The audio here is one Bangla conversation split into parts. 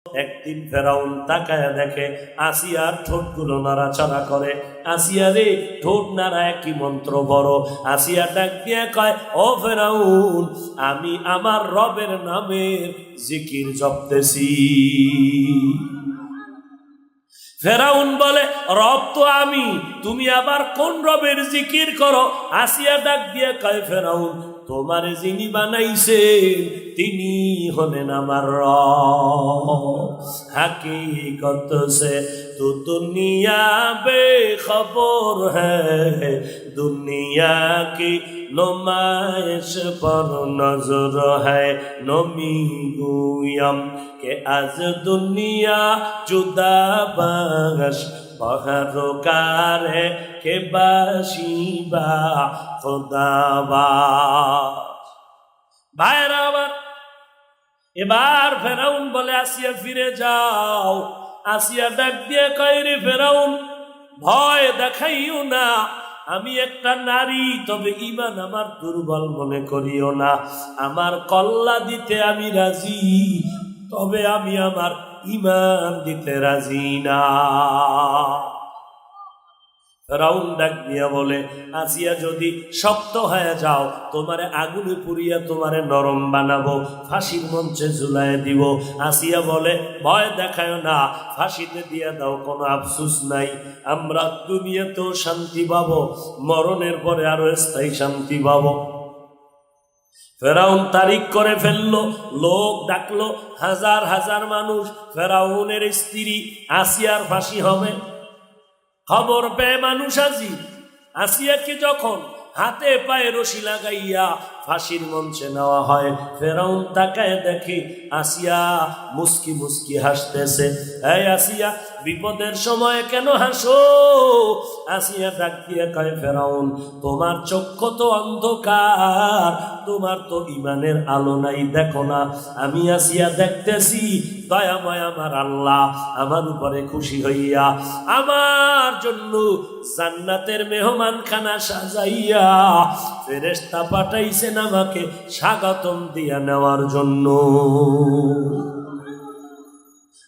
একদিন ফেরাউন তাকায় দেখে আসিয়ার ঠোঁটগুলো নাড়াচাড়া করে। আসিয়া রে, ঠোঁট নাড়া একই মন্ত্র বড়। আসিয়া ডাক দিয়ে কয়, ও ফেরাউন, আমি আমার রবের নামের জিকির জপতেছি। ফেরাউন বলে, রব তো আমি, তুমি আবার কোন রবের জিকির করো? আসিয়া ডাক দিয়ে কয়, ফেরাউন, তোমার যিনি বানাইছেন তিনি হলেন আমার রব। হাকিকত সে তো দুনিয়া বেখবর হ্যায়, দুনিয়া কি নুমাইশ পর নজর হ্যায়। নমি গুয়াম কে আজ দুনিয়া জুদা বাস বহরকার কে বাসিবা খোদাবাস। ভাইরা আবার এবার ফেরাউন বলে, আসিয়া ফিরে যাও। আসিয়া ডাক দিয়ে কয়, রে ফেরাউন, ভয় দেখাইও না, আমি একটা নারী, তবে ঈমান আমার দুর্বল মনে করিও না। আমার কল্লা দিতে আমি রাজি, তবে আমি আমার ঈমান দিতে রাজি না। ফেরাউন ডাক দিয়া বলে, আসিয়া যদি শক্ত হয়ে যাও, তোমারে আগুনে পুড়িয়া তোমারে নরম বানাবো, ফাঁসির মঞ্চে ঝুলাইয়া দিব। আসিয়া বলে, ভয় দেখায় না, ফাঁসিতে দিয়া দাও, কোনো আফসোস নাই। আমরা দুনিয়াতেও শান্তি পাবো, মরণের পরে আরো স্থায়ী শান্তি পাবো। ফেরাউন তারিখ করে ফেললো, লোক ডাকলো, হাজার হাজার মানুষ। ফেরাউনের স্ত্রী আসিয়ার ফাঁসি হবে। খবর পেয়ে মানুষ আসিয়াকে যখন হাতে পায়ে রশি লাগাইয়া ফাঁসির মঞ্চে নেওয়া হয়, ফেরাউন তাকায় দেখে আসিয়া মুস্কি মুস্কি হাসতেছে। এই আসিয়া, বিপদের সময় কেন হাসো? আসিয়া ডাক দিয়ে কয়, ফেরাউন, তোমার চক্ষু তো অন্ধকার, তোমার তো ঈমানের আলো নাই, দেখো না আমি আসিয়া দেখতেছি। দয়াময় আমার আল্লাহ আমার উপরে খুশি হইয়া আমার জন্য জান্নাতের মেহমানখানা সাজাইয়া ফেরেশতা পাঠাইছেন আমাকে স্বাগতম দিয়া নেওয়ার জন্য।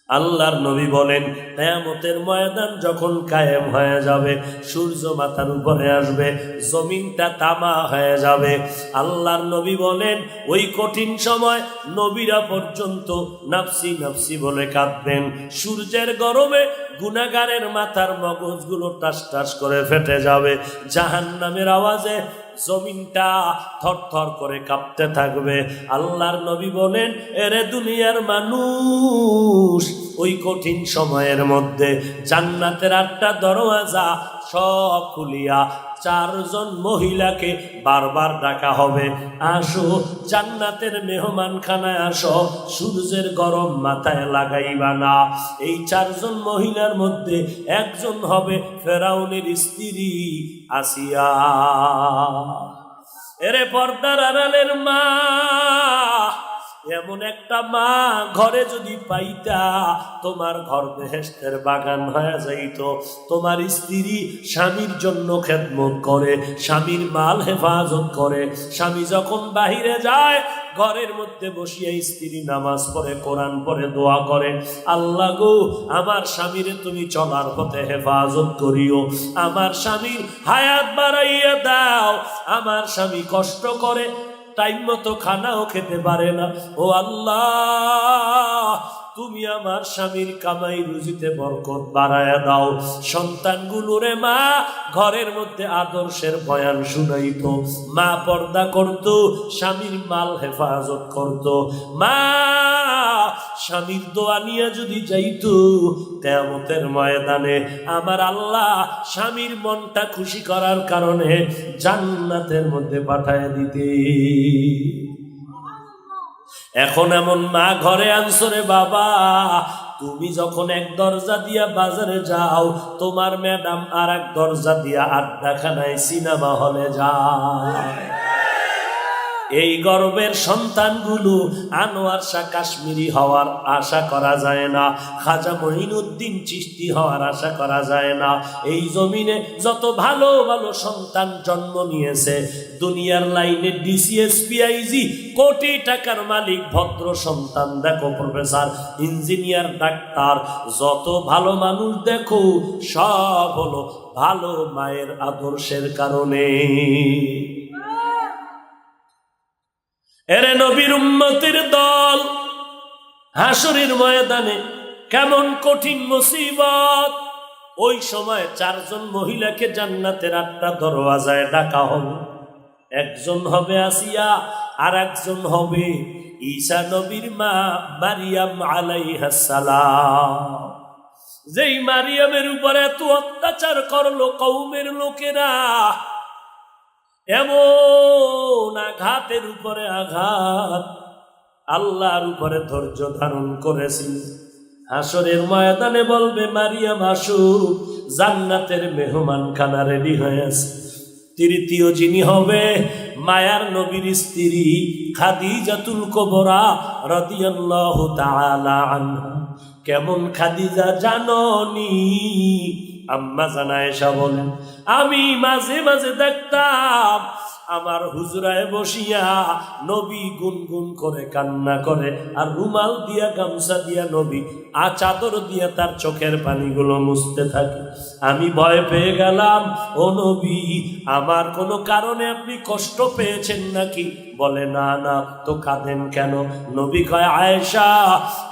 আল্লাহর নবী বলেন, কিয়ামতের ময়দান যখন কায়েম হয়ে যাবে, সূর্য মাথার উপরে আসবে, জমিনটা তামা হয়ে যাবে। আল্লাহর নবী বলেন, ওই কঠিন সময় নবীরা পর্যন্ত নাফসি নাফসি বলে কাঁদবেন। সূর্যের গরমে গুনাহগারের মাথার মগজগুলো টাস টাস করে ফেটে যাবে। জাহান্নামের আওয়াজে জমিনটা থরথর করে কাঁপতে থাকবে। আল্লাহর নবী বলেন, এরে দুনিয়ার মানুষ, ওই কঠিন সময়ের মধ্যে জান্নাতের 8টা দরওয়াজা সব খুলিয়া 4জন মহিলাকে বারবার ডাকা হবে, আসো জান্নাতের মেহমানখানায় আসো, সূর্যের গরম মাথায় লাগাইবা না। এই 4জন মহিলার মধ্যে একজন হবে ফেরাউনের স্ত্রী আসিয়া। এরে পর্দার আড়ালের মা, এমন একটা মা ঘরে যদি পাইতা, তোমার ঘর বেহেশতের বাগান হয়ে যাইত। তোমার স্ত্রী স্বামীর জন্য খেদমত করে, স্বামীর মাল হেফাজত করে। স্বামী যখন বাহিরে যায়, ঘরের মধ্যে বসিয়া স্ত্রী নামাজ পড়ে, কোরআন পড়ে, দোয়া করে, আল্লাহ গো, আমার স্বামীরে তুমি চলার পথে হেফাজত করিও, আমার স্বামীর হায়াত বাড়াইয়া দাও। আমার স্বামী কষ্ট করে, টাইম মতো খানাও খেতে পারে না। ও আল্লাহ, তুমি আমার স্বামীর কামাই রুজিতে বরকত বাড়ায়া দাও। সন্তানগুলোরে মা ঘরের মধ্যে আদর্শের বয়ান শুনাইতো, মা পর্দা করত, স্বামীর মাল হেফাজত করত। মা স্বামীর দোয়া নিয়ে যদি যাইতো, কিয়ামতের ময়দানে আমার আল্লাহ স্বামীর মনটা খুশি করার কারণে জান্নাতের মধ্যে পাঠায় দিতে। এখন এমন মা ঘরে আনছো রে বাবা, তুমি যখন এক দরজা দিয়া বাজারে যাও, তোমার ম্যাডাম আর এক দরজা দিয়া আড্ডাখানায় সিনেমা হলে যায়। এই গর্বের সন্তানগুলো আনোয়ার শাহ কাশ্মীরি হওয়ার আশা করা যায় না, খাজা মঈনুদ্দিন চিশতি হওয়ার আশা করা যায় না। এই জমিনে যত ভালো ভালো সন্তান জন্ম নিয়েছে, দুনিয়ার লাইনে ডিসিএস পিআইজি কোটি টাকার মালিক ভদ্র সন্তান দেখো, প্রফেসর, ইঞ্জিনিয়ার, ডাক্তার, যত ভালো মানুষ দেখো সব হলো ভালো মায়ের আদর্শের কারণে। এরে নবীর উম্মতের দল, হাসরের ময়দানে কেমন কঠিন মুসিবত। ওই সময় 4 জন মহিলাকে জান্নাতের 8টা দরওয়াজায় ডাকা হবে। একজন হবে আসিয়া, আর একজন হবে ঈসা নবীর মা মারিয়াম আলাইহিস সালাম। যেই মারিয়ামের উপরে এত অত্যাচার করলো কওমের লোকেরা, এমন আঘাতের উপরে আঘাত, আল্লাহর উপরে ধৈর্য ধারণ করেছিল। হাসরের ময়দানে বলবে, মারিয়াম আসো, জান্নাতের মেহমান খানা রেডি হয়ে আছে। তৃতীয় যিনি হবে মায়ার নবীর স্ত্রী খাদিজাতুল কুবরা রাদিয়াল্লাহু তাআলা আনহা। কেমন খাদিজা জাননি? আম্মা জানা আয়েশা বলেন, আমি মাঝে মাঝে দেখতাম আমার হুজরায় বসিয়া নবী গুনগুন করে কান্না করে, আর রুমাল দিয়া গামছা দিয়া নবী চাদর দিয়া তার চোখের পানিগুলো মুছতে থাকে। আমি ভয় পেয়ে গেলাম, ও নবী, আমার কোনো কারণে আপনি কষ্ট পেয়েছেন নাকি? বলে, না না, তো কাঁদেন কেন? নবী কয়, আয়েশা,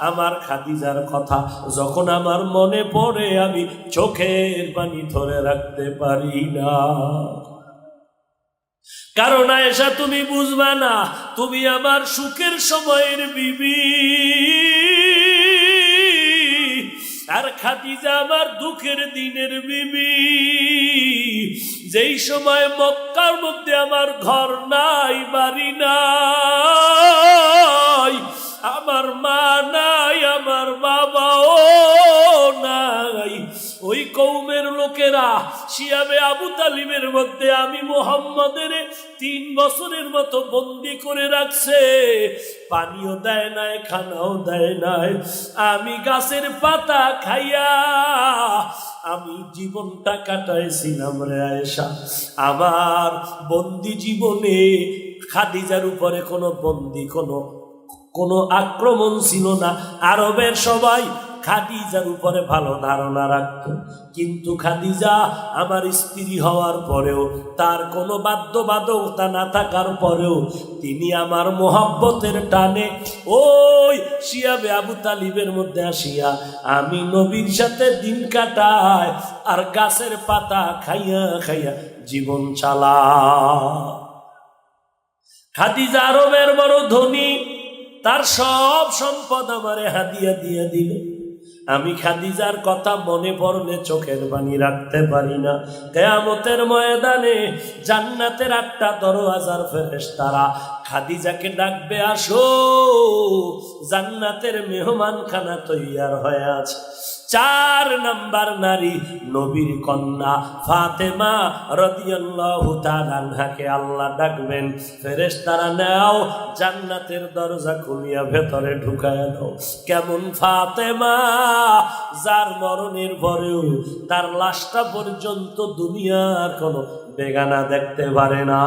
আমার খাদিজার কথা যখন আমার মনে পড়ে আমি চোখের পানি ধরে রাখতে পারি না। কারণ আয়েশা, তুমি বুঝবা না, তুমি আমার সুখের সময়ের বিবি, আর খাদিজা আমার দুঃখের দিনের বিবি। যেই সময় মক্কার মধ্যে আমার ঘর নাই, বাড়ি নাই, আমার মা নাই, আমার বাবাও নাই, ওই কওমের লোকেরা শিয়াবে আবু তালিবের মধ্যে আমি মুহাম্মাদের 3 বছরের মতো বন্দি করে রাখছে। পানিও দেয় নাই, খানাও দেয় নাই, আমি গাছের পাতা খাইয়া আমি জীবনটা কাটাইছিলাম রে আয়েশা। আমার বন্দি জীবনে খাদিজার উপরে কোনো বন্দি কোনো আক্রমণ ছিল না। আরবের সবাই খাদিজার উপরে ভালো ধারণা রাখত, কিন্তু খাদিজা আমার স্ত্রী হওয়ার পরেও, তার কোনো বাধ্যবাধকতা না থাকার পরেও, তিনি আমার মোহাব্বতের টানে ওই শিয়াবে আবু তালিবের মধ্যে আসিয়া আমি নবীর সাথে দিন কাটায়, আর গাছের পাতা খাইয়া খাইয়া জীবন চালা। খাদিজা আরবের বড় ধনী, তার সব সম্পদ আমারে হাদিয়া দিয়ে দিল। আমি খাদিজার কথা মনে পড়লে চোখের পানি রাখতে পারি না। কিয়ামতের ময়দানে জান্নাতের 8টা দরওয়াজার ফেরেশতারা খাদিজাকে ডাকবে, আসো, জান্নাতের মেহমানখানা তৈয়ার হয়ে আছে। 4 নাম্বার নারী নবীর কন্যা ফাতেমা রাদিয়াল্লাহু তাআলা আনহাকে আল্লাহ ডাকবেন, ফেরেশতারা নাও জান্নাতের দরজা খুলিয়া ভেতরে ঢুকায়া দাও। কেমন ফাতেমা, যার মরণের পরেও তার লাশটা পর্যন্ত দুনিয়ার কোনো বেগানা দেখতে পারে না।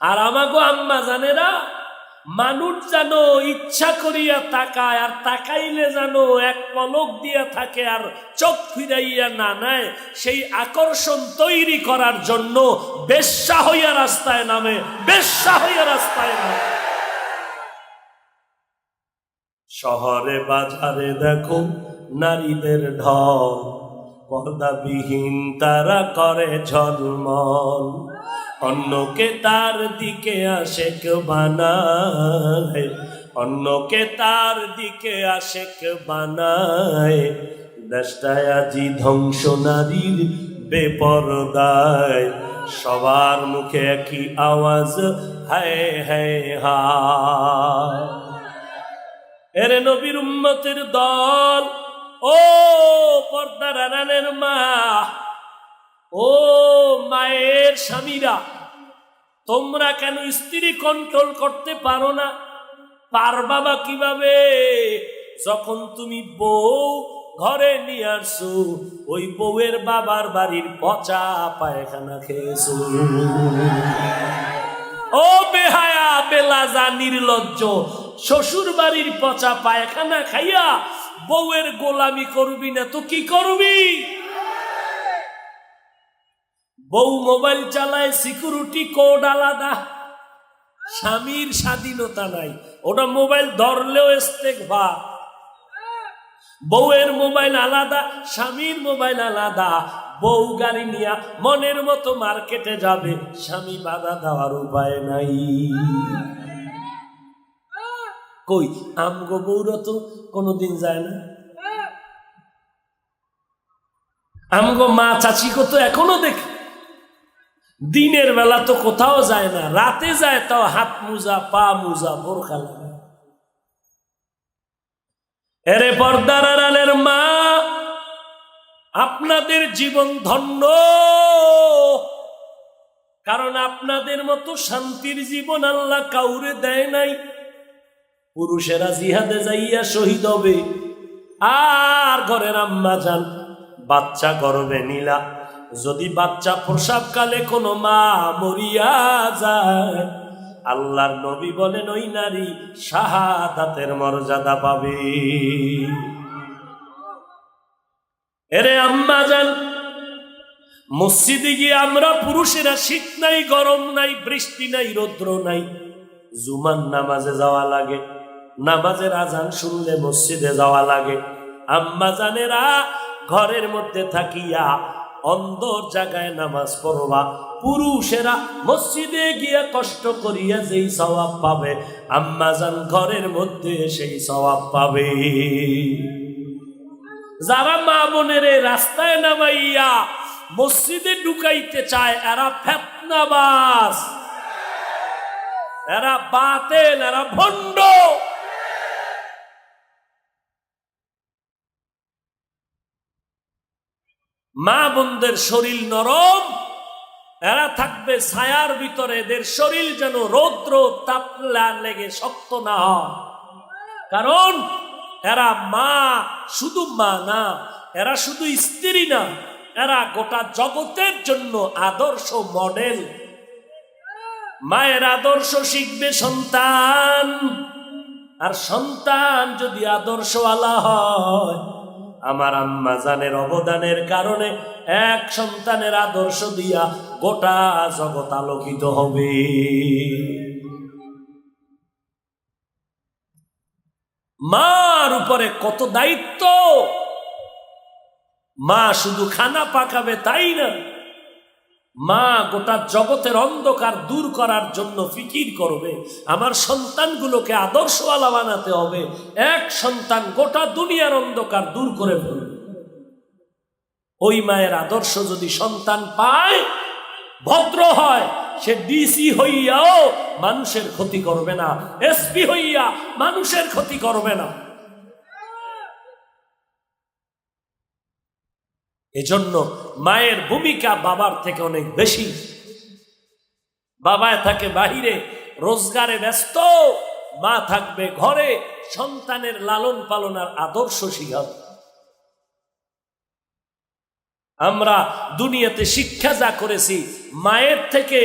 আর আমাগো আম্মা জানেরা, মানুষ জানো ইচ্ছা করিয়া তাকায়, আর তাকাইলে জানো এক পলক দিয়া থাকে আর চোখ ফিরাইয়া না নেয়, সেই আকর্ষণ তৈরি করার জন্য বেশ্যা হইয়া রাস্তায় নামে, বেশ্যা হইয়া রাস্তায় নামে। শহরে বাজারে দেখো নারীদের ঢল, পর্দাবিহীন তারা করে ঝলমল, অন্যকে তার দিকে আশেক বানায়, অন্যকে তার দিকে আশেক বানায়। দেশটায় আজি ধ্বংস নারীর বেপরদায়, সবার মুখে একই আওয়াজ, হায় হায় হায়। এরে নবীর উম্মতের দল, ও পর্দার আড়ালের মা, ও মায়ের স্বামীরা, তোমরা কেন স্ত্রী কন্ট্রোল করতে পারো না? পারবা বা কিভাবে? যখন তুমি বউ ঘরে নিয়ে আসছো, ওই বউয়ের বাবার বাড়ির পচা পায়খানা খেয়েছো। ও বেহায়া, বেলাজা, নির্লজ্জ, শ্বশুর বাড়ির পচা পায়খানা খাইয়া বউয়ের গোলামি করবি না তো কি করবি? বউ মোবাইল চালায়, সিকিউরিটি কোড আলাদা, স্বামীর স্বাধীনতা নাই। ওটা মোবাইল ধরলেও ইস্তেগফার। বউয়ের মোবাইল আলাদা, স্বামীর মোবাইল আলাদা। বউ গাড়ি নিয়া মনের মতো মার্কেটে যাবে, স্বামী বাধা দেওয়ার উপায় নাই। কই আমগো বউরা তো কোনোদিন যায় না। আমগো মা চাচিকে তো এখনো দেখি দিনের বেলা তো কোথাও যায় না, রাতে যায় তাও হাত মুজা, পা মুজা, বোরখা লাগা। এরে পর্দার আড়ালের মা, আপনাদের জীবন ধন্য, কারণ আপনাদের মতো শান্তির জীবন আল্লাহ কাউরে দেয় নাই। পুরুষেরা জিহাদে যাইয়া শহীদ হবে, আর ঘরের আম্মা যান বাচ্চা গর্ভে নিলা। যদি বাচ্চা প্রসবকালে কোনো মা মরিয়া যায়, আল্লাহর নবী বলেন ওই নারী শাহাদাতের মর্যাদা পাবে। এরে আম্মা যান, মসজিদে গিয়ে আমরা পুরুষেরা শীত নাই, গরম নাই, বৃষ্টি নাই, রৌদ্র নাই, জুমার নামাজে যাওয়া লাগে। নামাজের আজান শুনলে মসজিদে যাওয়া লাগে। আম্মা জানেরা ঘরের মধ্যে থাকিয়া অন্ধর জায়গায় নামাজ পড়বা। পুরুষেরা মসজিদে গিয়া কষ্ট করিয়া যেই সওয়াব পাবে, আম্মা জান ঘরের মধ্যে সেই সওয়াব পাবে। যারা মা বোনের রাস্তায় নামাইয়া মসজিদে ঢুকাইতে চায়, এরা ফিতনাবাজ, এরা বাতিল, এরা ভণ্ড। মা বোনদের শরীর নরম, এরা থাকবে ছায়ার ভিতরে, এদের শরীর যেন রৌদ্র তাপ লেগে শক্ত না হয়। কারণ এরা মা, শুধু মা না, এরা শুধু স্ত্রী না, এরা গোটা জগতের জন্য আদর্শ মডেল। মায়ের আদর্শ শিখবে সন্তান, আর সন্তান যদি আদর্শওয়ালা হয়, আমার আম্মা জানের অবদানের কারণে এক সন্তানের আদর্শ দিয়া গোটা জগৎ আলোকিত হবে। মার উপরে কত দায়িত্ব। মা শুধু খানা পাকাবে তাই না, মা গোটা জগতের অন্ধকার দূর করার জন্য ফিকির করবে। আমার সন্তানগুলোকে আদর্শওয়ালা বানাতে হবে। এক সন্তান গোটা দুনিয়ার অন্ধকার দূর করে ফেলবে। ওই মায়ের আদর্শ যদি সন্তান পায়, ভদ্র হয়, সে ডিসি হইয়াও মানুষের ক্ষতি করবে না, এসপি হইয়া মানুষের ক্ষতি করবে না। এজন্য মায়ের ভূমিকা বাবার থেকে অনেক বেশি। বাবা থাকে বাহিরে রোজগারে ব্যস্ত, মা থাকবে ঘরে সন্তানের লালন পালনের আদর্শ শিখাবে। আমরা দুনিয়াতে শিক্ষা যা করেছি, মায়ের থেকে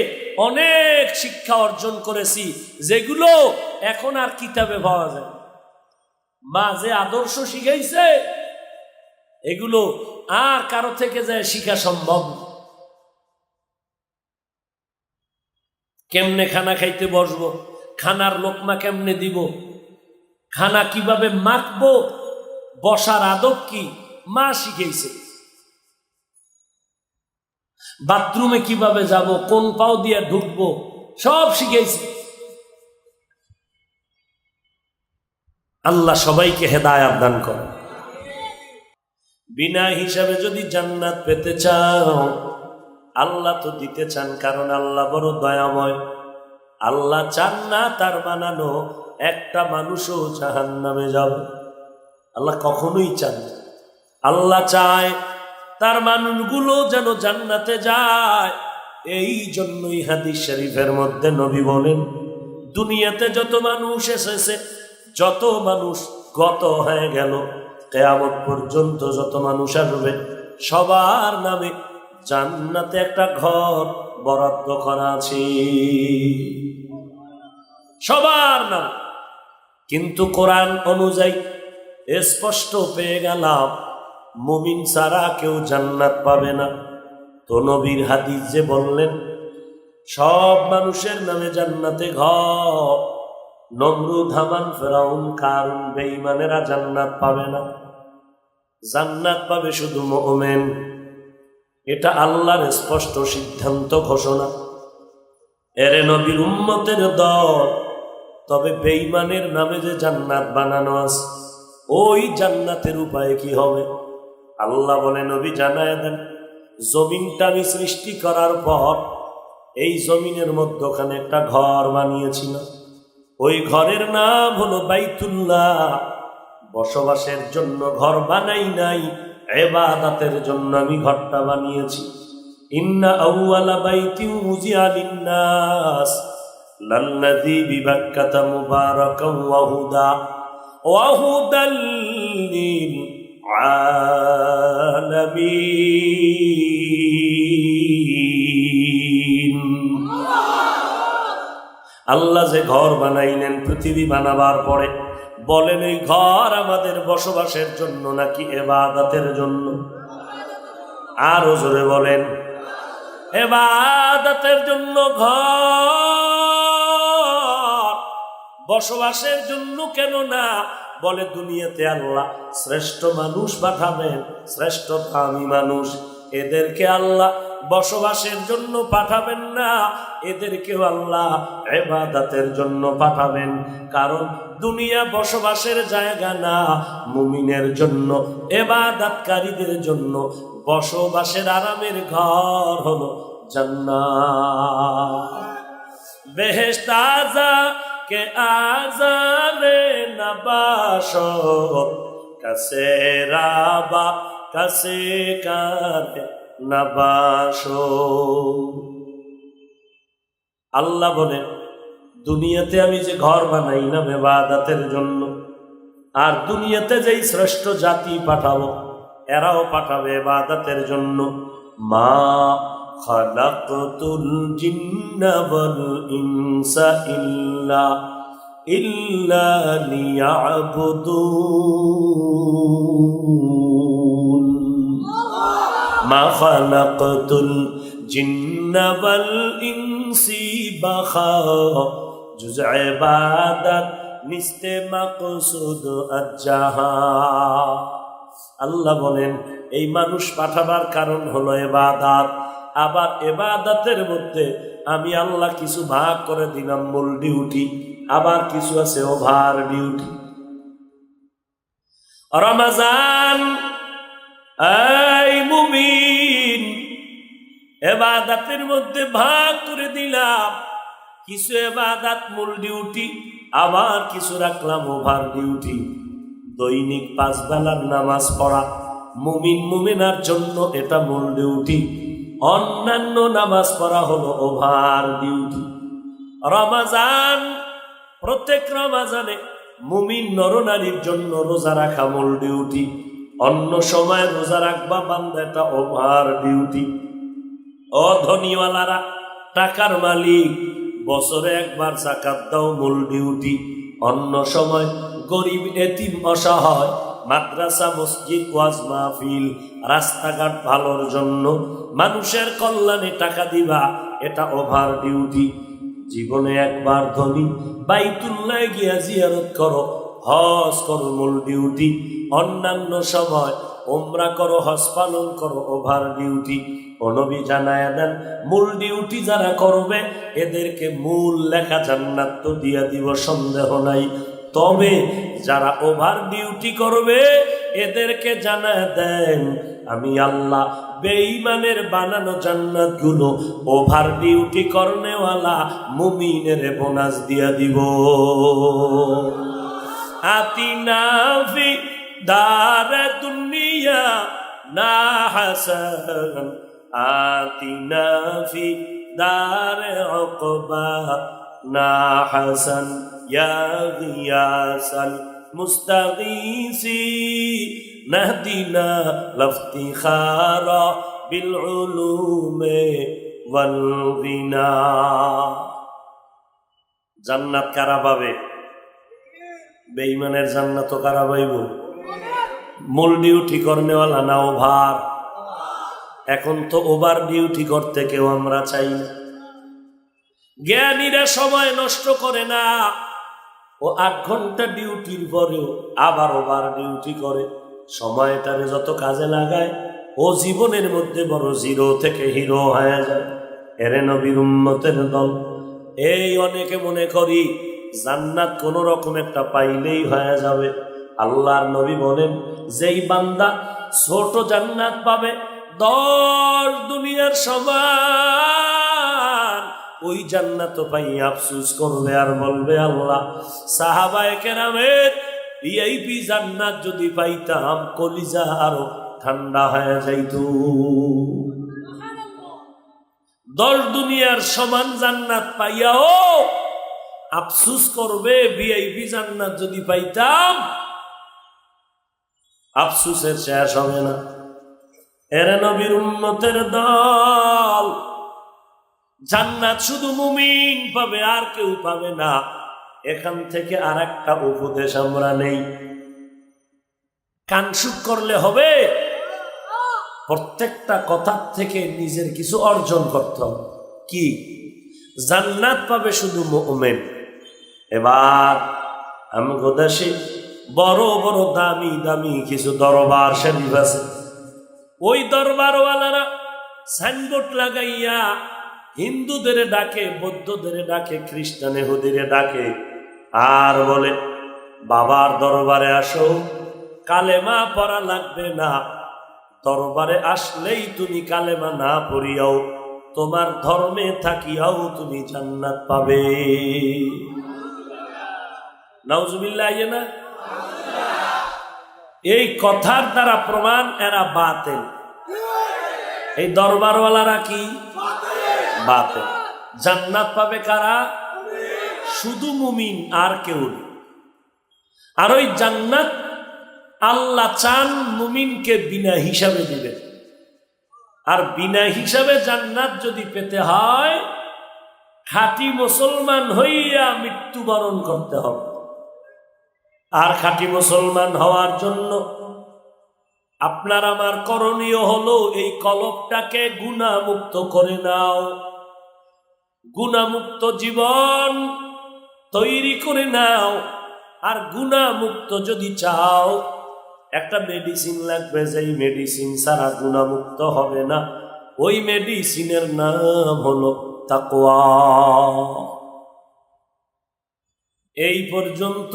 অনেক শিক্ষা অর্জন করেছি, যেগুলো এখন আর কিতাবে পাওয়া যায়। মা যে আদর্শ শিখাইছে, এগুলো আর কারো থেকে যায় শিখা সম্ভব। কেমনে খানা খাইতে বসবো, খানার লোকমা কেমনে দিব, খানা কিভাবে মাখবো, বসার আদব কি, মা শিখাইছে। বাথরুমে কিভাবে যাব, কোন পাও দিয়ে ঢুকবো, সব শিখাইছে। আল্লাহ সবাইকে হেদায়েত দান করে। বিনা হিসাবে যদি জান্নাত পেতে চাও, আল্লাহ তো দিতে চান, কারণ আল্লাহ বড় দয়াময়। আল্লাহ চান না তার বানানো একটা মানুষও জাহান্নামে যাবে। আল্লাহ কখনোই চান না। আল্লাহ চায় তার মানুষগুলো যেন জান্নাতে যায়। এই জন্যই হাদিস শরীফের মধ্যে নবী বলেন, দুনিয়াতে যত মানুষ এসেছে, যত মানুষ গত হয়ে গেল, কিয়ামত পর্যন্ত যত মানুষ আসবে, সবার নামে জান্নাতে একটা ঘর বরাদ্দ করা আছে, সবার নাম। কিন্তু কোরআন অনুযায়ী স্পষ্ট পেয়ে গেলাম, মুমিন ছাড়া কেউ জান্নাত পাবে না। তো নবীর হাদিস যে বললেন সব মানুষের নামে জান্নাতে ঘর, নমরুদ, হামান, ফেরাউন, কারুন, বেঈমানেরা জান্নাত পাবে না, জান্নাত পাবে শুধু মুমিন। এটা আল্লাহর স্পষ্ট সিদ্ধান্ত ঘোষণা। এরে নবীর উম্মতের দল, তবে বেঈমানের নামে যে জান্নাত বানানো আছে, ওই জান্নাতের উপায় কি হবে? আল্লাহ বলে, নবী জানায় দেন, জমিনটা আমি সৃষ্টি করার পর এই জমিনের মধ্যখানে একটা ঘর বানিয়েছিল। ওই ঘরের নাম হলো বাইতুল্লাহ। বসবাসের জন্য ঘর বানাই নাই, ইবাদতের জন্য আমি ঘরটা বানিয়েছি। ইন্না আউয়ালা বাইতিন উযিআ লিন-নাস লাল্লাযী বিবাক্কাতা মুবারাকান ওয়া হুদাল লিল আলামিন। আল্লাহ যে ঘর বানাইলেন পৃথিবী বানাবার পরে, বলেন এই ঘর আমাদের বসবাসের জন্য নাকি ইবাদতের জন্য? আরো জোরে বলেন, ইবাদতের জন্য ঘর, বসবাসের জন্য কেন না? বলে দুনিয়াতে আল্লাহ শ্রেষ্ঠ মানুষ পাঠাবেন, শ্রেষ্ঠ দামি মানুষ, এদেরকে আল্লাহ বসবাসের জন্য পাঠাবেন না, এদেরকেও আল্লাহ ইবাদতের জন্য পাঠাবেন। কারণ দুনিয়া বসবাসের জায়গা না, মুমিনের জন্য, ইবাদতকারীদের জন্য বসবাসের আরামের ঘর হলো জান্নাত। বেহেশত আযা কে আযারে নবাশত, কাসে রাবা কাসে কারে নবাশো। আল্লাহ বলেন, দুনিয়াতে আমি যে ঘর বানাইলাম ইবাদতের জন্য, আর দুনিয়াতে যেই শ্রেষ্ঠ জাতি পাঠাবো, এরাও পাঠাবে ইবাদতের জন্য। মা খালাকতুল জিন্না ওয়াল ইনসা ইল্লা লিয়াবুদুন। মা খালাকতুল জিন্না ওয়াল ইনসি বাখা, জুজ ইবাদত নিস্তে মাকসুদ আজ্জাহা। আল্লাহ বলেন, এই মানুষ পাঠাবার কারণ হলো ইবাদত। আবার ইবাদতের মধ্যে আমি আল্লাহ কিছু ভাগ করে দিলাম মূল ডিউটি, আবার কিছু আছে ওভার ডিউটি। রমজান, এই মুমিন, ইবাদতের মধ্যে ভাগ করে দিলাম, কিছু ইবাদত মূল ডিউটি, আবার কিছু রাখলাম ওভার ডিউটি। দৈনিক 5 বেলার নামাজ পড়া মুমিন মুমিনার জন্য এটা মূল ডিউটি, অন্যান্য নামাজ পড়া হলো ওভার ডিউটি। রমজান, প্রত্যেক রমজানে মুমিন নরনারীর জন্য রোজা রাখা মূল ডিউটি, অন্য সময় রোজা রাখবা বান্দা, এটা ওভার ডিউটি। ও ধনীওয়ালারা, টাকার মালিক, বছরে একবার যাকাত দাও মূল ডিউটি, অন্য সময় গরিব, এতিম, অসহায়, মাদ্রাসা, মসজিদ, ওয়াজ মাহফিল, রাস্তাঘাট ভালোর জন্য, মানুষের কল্যাণে টাকা দিবা, এটা ওভার ডিউটি। জীবনে একবার ধনী, বাইতুল্লাহ গিয়া জিয়ারত করো, হজ করো মূল ডিউটি, অন্যান্য সময় উমরা করো, হজ পালন করো, ওভার ডিউটি। ও নবী জানায়া দেন, মূল ডিউটি যারা করবে এদেরকে মূল লেখা জান্নাত তো দিয়া দিব, সন্দেহ নাই। তবে যারা ওভার ডিউটি করবে এদেরকে জানায়া দেন, আমি আল্লাহ বেঈমানের বানানো জান্নাতগুলো ওভার ডিউটি করনেওয়ালা মুমিনের বোনাস দিয়া দিব। আতিনা ফি দারে দুনিয়া না হাসান, আতিনা ফি দারে উকবা না হাসান ইয়া গিয়াসাল মুস্তাগীসি নাহদিনা লাফতিখারা বিল উলুমে ওয়াল গিনা। জান্নাত কারা পাবে? বেঈমানের জান্নাত কারা পাইব? মূল ডিউটি করনেওয়ালা না ওভার? এখন তো ওভার ডিউটি করতে কেউ আমরা চাই না। জ্ঞানীরা সময় নষ্ট করে না, ও 8 ঘন্টা ডিউটির পরেও আবার ওভার ডিউটি করে। সময়টারে যত কাজে লাগায় ও জীবনের মধ্যে বড় জিরো থেকে হিরো হয়ে যায়। এরে নবীর উম্মতের দল, এই অনেকে মনে করি জান্নাত কোন রকম একটা পাইলেই হয়ে যাবে। আল্লাহর নবী বলেন, যেই বান্দা ছোট জান্নাত পাবে 10 দুনিয়ার সমান, ওই জান্নাত পাই আফসোস করবে আর বলবে, আল্লাহ সাহাবায়ে কেরামের ভিআইপি জান্নাত যদি পাইতাম কলিজা আরো ঠান্ডা হয়ে যাইত। 10 দুনিয়ার সমান জান্নাত পাইয়াও আফসোস করবে, ভিআইপি জান্নাত যদি পাইতাম। আফসোসের শেষ হবে না। এরে নবীর উম্মতের দল, জান্নাত শুধু মুমিন পাবে, আর কেউ পাবে না। এখান থেকে আর একটা উপদেশ আমরা নেই, কানসুক করলে হবে? প্রত্যেকটা কথার থেকে নিজের কিছু অর্জন করতে হবে। কি? জান্নাত পাবে শুধু মুমিন। এবার আমগো দেশে বড় বড় দামি দামি কিছু দরবার শরীফ আছে। ওই দরবারওয়ালারা সাইনবোর্ড লাগাইয়া হিন্দুদের ডাকে, বৌদ্ধদের ডাকে, খ্রিস্টান ইহুদিরে ডাকে, আর বলে বাবার দরবারে আসো, কালেমা পড়া লাগবে না। দরবারে আসলেই তুমি কালেমা না পড়িয়াও তোমার ধর্মে থাকিয়াও তুমি জান্নাত পাবে। নাউজুবিল্লাহ। না, এই কথার দ্বারা প্রমাণ এরা বাতিল। এই দরবারওয়ালারা কি? বাতিল। জান্নাত পাবে কারা? শুধু মুমিন, আর কেউ না। আর ওই জান্নাত আল্লাহ চান মুমিনকে বিনা হিসাবে দিবেন। আর বিনা হিসাবে জান্নাত যদি পেতে হয়, খাঁটি মুসলমান হইয়া মৃত্যুবরণ করতে হবে। আর খাঁটি মুসলমান হওয়ার জন্য আপনার আমার করণীয় হলো এই কলবটাকে গুনাহমুক্ত করে নাও। গুনাহমুক্ত জীবন তৈরি করে নাও। আর গুনাহমুক্ত যদি চাও, একটা মেডিসিন লাগবে, যেই মেডিসিন ছাড়া গুনাহমুক্ত হবে না। ওই মেডিসিনের নাম হলো তাকওয়া। এই পর্যন্ত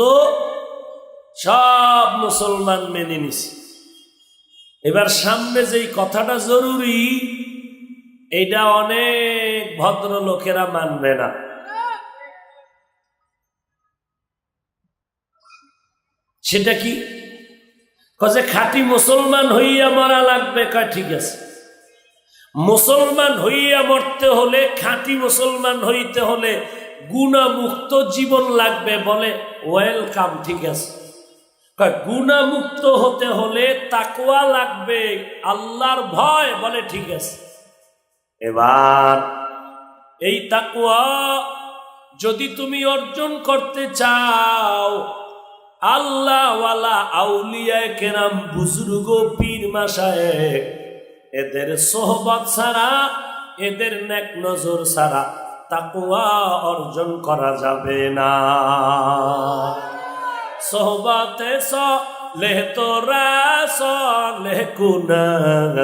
সব মুসলমান মেনে নিছে। এবার সামনে যেই কথাটা জরুরি, এইটা অনেক ভদ্রলোকেরা মানবে না। সেটা কি? যে খাঁটি মুসলমান হইয়া মরা লাগবে। কয় ঠিক আছে, মুসলমান হইয়া মরতে হলে, খাঁটি মুসলমান হইতে হলে গুনাহমুক্ত জীবন লাগবে। বলে ওয়েলকাম, ঠিক আছে। গুনাহমুক্ত হতে হলে তাকওয়া লাগবে, আল্লাহর ভয়। বলে ঠিক আছে। এবার এই তাকওয়া যদি তুমি অর্জন করতে চাও, আল্লাহওয়ালা আউলিয়া কেরাম, বুজুর্গ, পীর মাশায়েখ, এদের সোহবত ছাড়া, এদের নেক নজর ছাড়া তাকওয়া অর্জন করা যাবে না। সোহবতে সলেহ তোরা সলেহ কুনাত,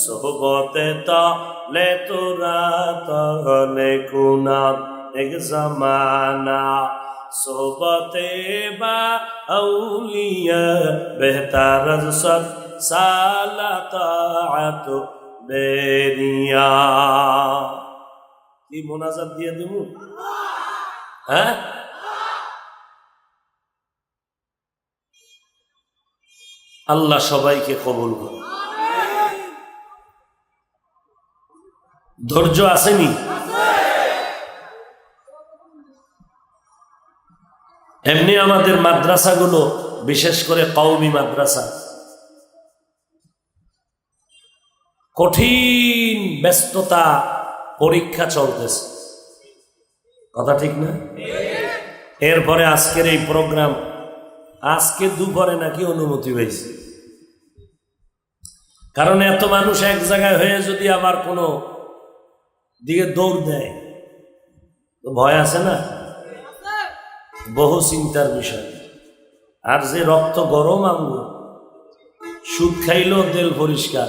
সোহবতে তলে তোরা তলে কুনাত। এক জামানা সোহবতে বা আউলিয়া বেহতার সব সালাত বেরিয়া। কি মোনাজাত দিয়ে দেব? হ্যাঁ, আল্লাহ সবাইকে কবুল করে। ধৈর্য আসেনি? এমনি আমাদের মাদ্রাসাগুলো, বিশেষ করে কওমি মাদ্রাসা, কঠিন ব্যস্ততা, পরীক্ষা চলতেছে, কথা ঠিক না? এরপরে আজকের এই প্রোগ্রাম, আজকে দুপুরে নাকি অনুমতি হয়েছে, কারণ এত মানুষ এক জায়গায় হয়ে যদি আবার কোনো দিকে দৌড় দেয় তো ভয় আছে না, বহু চিন্তার বিষয়। আর যে রক্ত গরম আঙ্গুর, সুদ খাইলেও তেল পরিষ্কার,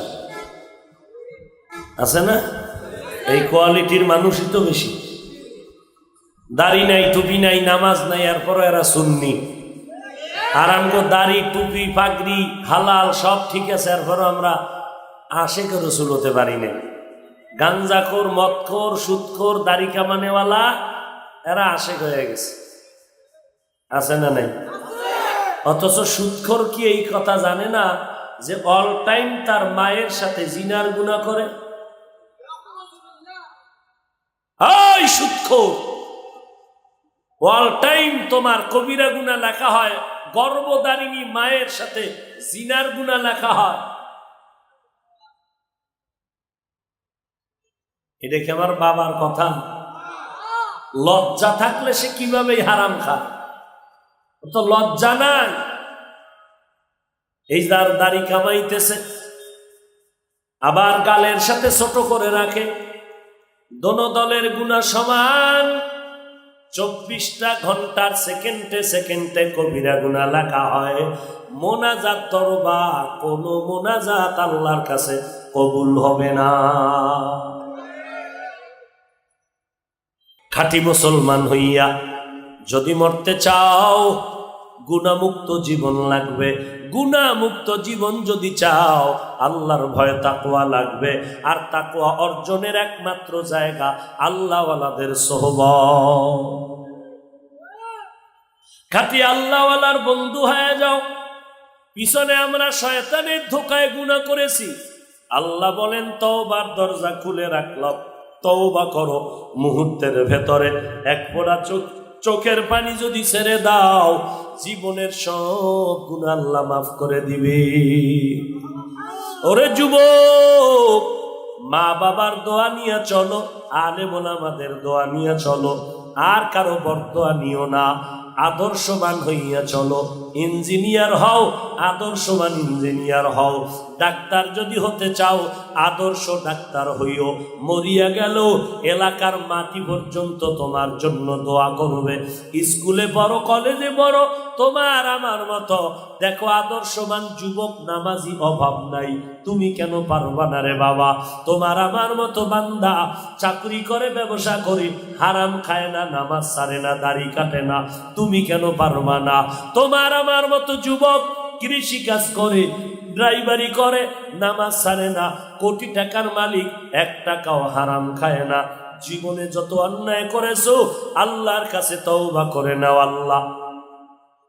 আছে না? এই কোয়ালিটির মানুষই তো বেশি। দাড়ি নাই, টুপি নাই, নামাজ নাই, এরপর এরা সুন্নি। আর আমগো দাড়ি, টুপি, পাগড়ি হালাল সব ঠিক আছে, এরপরও আমরা আশেক রসুল হতে পারি না। গাঞ্জাখোর, মদখোর, সুদখোর, দাড়ি কামানেওয়ালা এরা আশেক হয়ে গেছে, আছে না নাই? অথচ সুদখোর কি এই কথা জানে না যে অল টাইম তার মায়ের সাথে জিনার গুনাহ করে? ওই সুদখোর, অল টাইম তোমার কবিরা গুনাহ লেখা হয়, গর্ভধারিণী মায়ের সাথে জিনার গুনাহ লেখা হয়। এটা কি আমার বাবার কথা? লজ্জা থাকলে সে কিভাবে হারাম খায়? তো লজ্জা নাই। এই যার দাড়ি কামাইতেছে, আবার গালের সাথে ছোট করে রাখে, দোনো দলের গুনাহ সমান। 24টা ঘন্টার সেকেন্ডে সেকেন্ডে কবিরা গুনাহ লেখা হয়। মোনাজাত তওবা, কোন মোনাজাত আল্লাহর কাছে কবুল হবে না। খাঁটি মুসলমান হইয়া যদি মরতে চাও, গুনাহমুক্ত জীবন লাগবে। গুনাহমুক্ত জীবন যদি চাও, আল্লাহর ভয় তাকওয়া লাগবে। আর তাকওয়া অর্জনের একমাত্র জায়গা আল্লাহওয়ালাদের সোহবত। খাঁটি আল্লাহওয়ালার বন্ধু হয়ে যাও। পিছনে আমরা শয়তানের ধোকায় গুনাহ করেছি, আল্লাহ বলেন তওবার দরজা খুলে রাখলাম, তওবা করো। মুহূর্তের ভেতরে এক ফোঁটা চোখের পানি যদি ছেড়ে দাও, জীবনের সব গুনাহ আল্লাহ মাফ করে দিবে। ওরে যুবক, মা বাবার দোয়া নিয়ে চলো, আলেম ওলামাদের দোয়া নিয়ে চলো, আর কারো বরদোয়া নিও না। আদর্শবান হইয়া চলো। ইঞ্জিনিয়ার হও, আদর্শবান ইঞ্জিনিয়ার হও। ডাক্তার যদি হতে চাও, আদর্শ ডাক্তার হইও। মরিয়া গেল এলাকার মাটি পর্যন্ত তোমার জন্য দোয়া করবে। স্কুলে বড়, কলেজে বড়, তোমার আমার মতো দেখো আদর্শবান যুবক নামাজি অভাব নাই। তুমি কেন পারবা না রে বাবা? তোমার আমার মতো বান্দা চাকরি করে, ব্যবসা করে, হারাম খায় না, নামাজ ছাড়ে না, দাড়ি কাটে না, তুমি কেন পারবা না? তোমার আমার মতো যুবক কৃষি কাজ করে, ড্রাইভারি করে, নামাজ ছাড়ে না, কোটি টাকার মালিক, 1 টাকাও হারাম খায় না। জীবনে যত অন্যায় করেছো আল্লাহর কাছে তওবা করে নাও। আল্লাহ,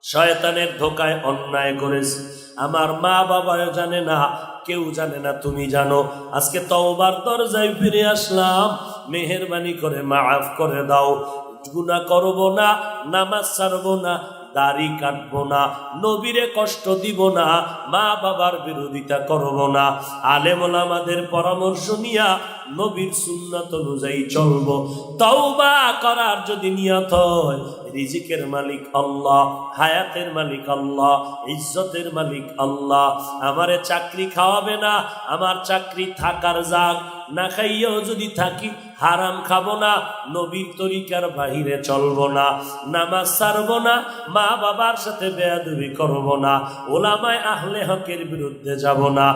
শয়তানের ধোকায় অন্যায় করেছে, আমার মা বাবাও জানে না, কেউ জানে না, তুমি জানো। আজকে তওবার দরজায় ফিরে আসলাম, মেহেরবানি করে মাফ করে দাও। গুনাহ করব না, নামাজ ছাড়বো না, দাড়ি কাটবো না, নবীরে কষ্ট দিব না, মা বাবার বিরোধিতা করব না, আলেম ওলামাদের পরামর্শ নিয়া নবীর সুন্নাত অনুযায়ী চলবো। তওবা করার যদি নিয়ত হয়, রিজিকের মালিক আল্লাহ, হায়াতের মালিক আল্লাহ, ইজ্জতের মালিক আল্লাহ। আমারে চাকরি খাওয়াবে না, আমার চাকরি থাকার জাগ, না খাইয়াও যদি থাকি হারাম খাবো না, নবীর তরিকার বাহিরে চলবো না, নামাজ ছাড়বো না, মা বাবার সাথে বেয়াদবি করবো না, ওলামায়ে আহলে হকের বিরুদ্ধে যাব না,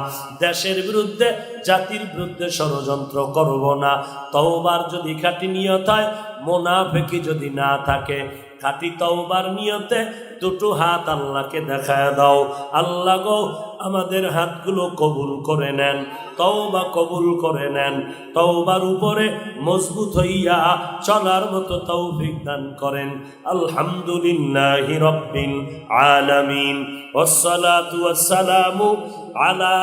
দেশের বিরুদ্ধে, জাতির বিরুদ্ধে ষড়যন্ত্র করবো না। তওবার যদি খাঁটি নিয়ত হয়, মুনাফিকি যদি না থাকে, খাঁটি তওবার নিয়তে দুটো হাত আল্লাহকে দেখায় দাও। আল্লাহ গো, আমাদের হাতগুলো কবুল করে নেন, তওবা কবুল করে নেন, তওবার উপরে মজবুত হইয়া চলার মতো তৌফিক দান করেন। আলহামদুলিল্লাহি রাব্বিল আলামিন, ওয়াসসালাতু ওয়াসসালামু আলা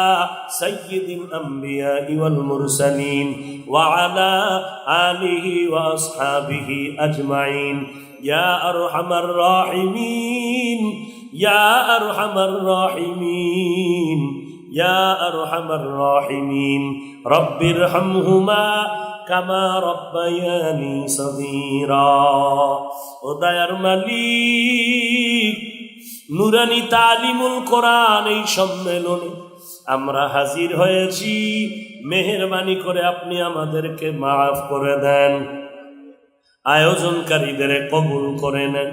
সাইয়্যিদিল আমবিয়াই ওয়াল মুরসালিন ওয়া আলা আলিহি ওয়া আসহাবিহি আজমাইন। ইয়া আরহামার রাহিমিন, ইয়া আরহামার রাহিমিন, ইয়া আরহামার রাহিমিন, রব্বিরহামহুমা কামা রব্বায়ানি সগীরা। ও দয়ার মালিক, নুরানি তালিমুল কোরআন এই সম্মেলনে আমরা হাজির হয়েছি, মেহেরবানি করে আপনি আমাদেরকে মাফ করে দেন, আয়োজনকারীদের কবুল করে নেন।